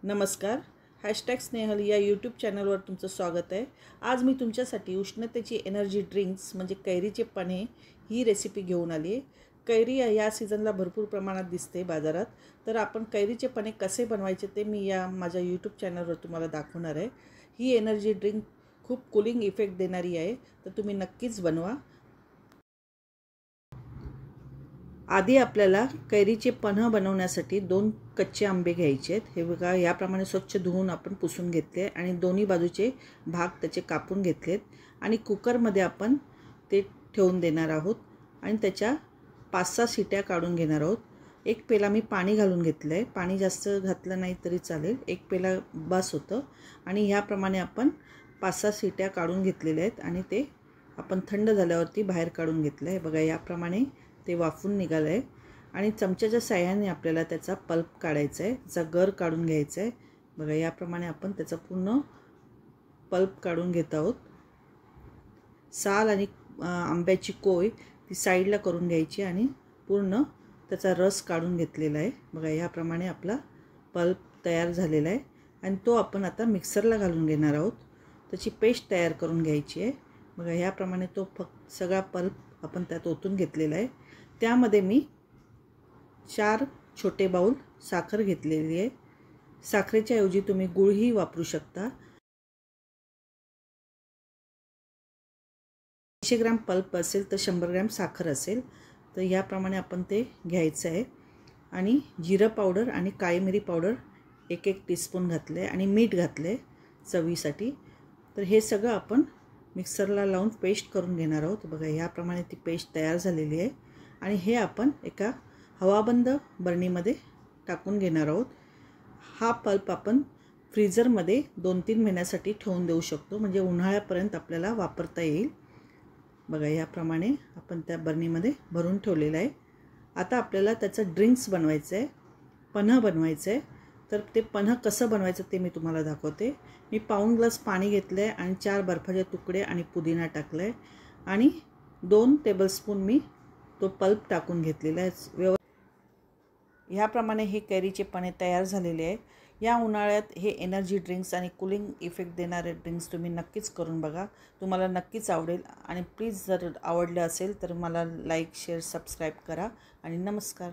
नमस्कार. #स्नेहल या यूट्यूब चॅनलवर तुमचं स्वागत आहे. आज मी तुमच्यासाठी उष्णतेची एनर्जी ड्रिंक्स म्हणजे कैरीचे पन्हे ही रेसिपी घेऊन आली आहे. कैरी या सीझनला भरपूर प्रमाणात दिसते बाजारात. तर आपण कैरीचे पन्हे कसे बनवायचे ते मी माझ्या यूट्यूब चॅनलवर तुम्हाला दाखवणार आहे. ही एनर्जी ड्रिंक खूप कूलिंग इफेक्ट देणारी आहे, तर तुम्ही नक्कीच बनवा. आधी आपल्याला कैरीचे पन्हे बनवण्यासाठी 2 कच्चे आंबे घ्यायचे आहेत. हे बघा, याप्रमाणे स्वच्छ धुवून आपण पुसून घेतले आणि दोन्ही बाजूचे भाग त्याचे कापून घेतलेत आणि कुकरमध्ये आपण ते ठेवून देणार आहोत आणि त्याच्या 5-6 शिट्या काढून घेणार आहोत. एक पेला मी पाणी घालून घेतलं आहे. पाणी जास्त घातलं नाही तरी चालेल, एक पेला बस होतं. आणि ह्याप्रमाणे आपण 5-6 शिट्या काढून घेतलेल्या आहेत आणि ते आपण थंड झाल्यावरती बाहेर काढून घेतलं आहे. बघा, याप्रमाणे ते वाफून निघालं आहे आणि चमच्याच्या साहाय्याने आपल्याला त्याचा पल्प काढायचा आहे, त्याचा गर काढून घ्यायचा आहे. बघा, याप्रमाणे आपण त्याचा पूर्ण पल्प काढून घेत आहोत. साल आणि आंब्याची कोय ती साईडला करून घ्यायची आणि पूर्ण त्याचा रस काढून घेतलेला आहे. बघा, याप्रमाणे आपला पल्प तयार झालेला आहे आणि तो आपण आता मिक्सरला घालून घेणार आहोत. त्याची पेस्ट तयार करून घ्यायची आहे. बघा, ह्याप्रमाणे तो सगळा पल्प आपण त्यात ओतून घेतलेला आहे. त्यामध्ये मी 4 छोटे बाउल साखर घेतलेली आहे. साखरेच्या ऐवजी तुम्ही गूळही वापरू शकता. 100 ग्रॅम पल्प असेल तर 100 ग्रॅम साखर असेल. तर याप्रमाणे आपण ते घ्यायचं आहे आणि जिरं पावडर आणि काळी मिरी पावडर 1-1 टीस्पून घातलं आहे आणि मीठ घातलं आहे चवीसाठी. तर हे सगळं आपण मिक्सरला लावून पेस्ट करून घेणार आहोत. बघा, याप्रमाणे ती पेस्ट तयार झालेली आहे आणि हे आपण एका हवाबंद बरणीमध्ये टाकून घेणार आहोत. हा पल्प आपण फ्रीजरमध्ये 2-3 महिन्यासाठी ठेवून देऊ शकतो, म्हणजे उन्हाळ्यापर्यंत आपल्याला वापरता येईल. बघा, याप्रमाणे आपण त्या बरणीमध्ये भरून ठेवलेलं आहे. आता आपल्याला त्याचं ड्रिंक्स बनवायचं आहे, पन्हे बनवायचं आहे. तर ते पन्हे कसं बनवायचं ते मी तुम्हाला दाखवते. मी पाऊण ग्लास पाणी घेतलं आहे आणि 4 बर्फाचे तुकडे आणि पुदिना टाकलं आहे आणि 2 टेबलस्पून मी तो पल्प टाकून घेतलेला आहे. ह्याप्रमाणे हे कैरीचे पन्हे तयार झालेले आहे. या उन्हाळ्यात हे एनर्जी ड्रिंक्स आणि कूलिंग इफेक्ट देणारे ड्रिंक्स तुम्ही नक्कीच करून बघा, तुम्हाला नक्कीच आवडेल. आणि प्लीज जर आवडलं असेल तर मला लाईक, शेअर, सबस्क्राईब करा आणि नमस्कार.